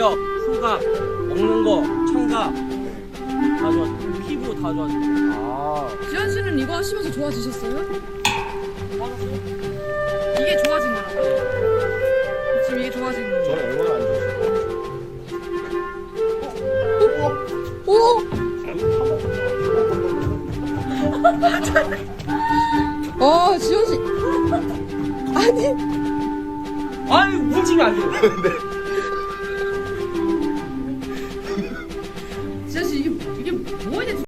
근력, 후각, 먹는 거, 청각 다 좋아졌어요. 피부 다 좋아졌어요. 아, 지현 씨는 이거 하시면서 좋아지셨어요? 이게 좋아진 거라고요? 지금 이게 좋아진 거예요? 저는 얼마나 안 좋았어요. 오! 지현 씨. 아니. 아유, 움직이면 안 돼요. 네.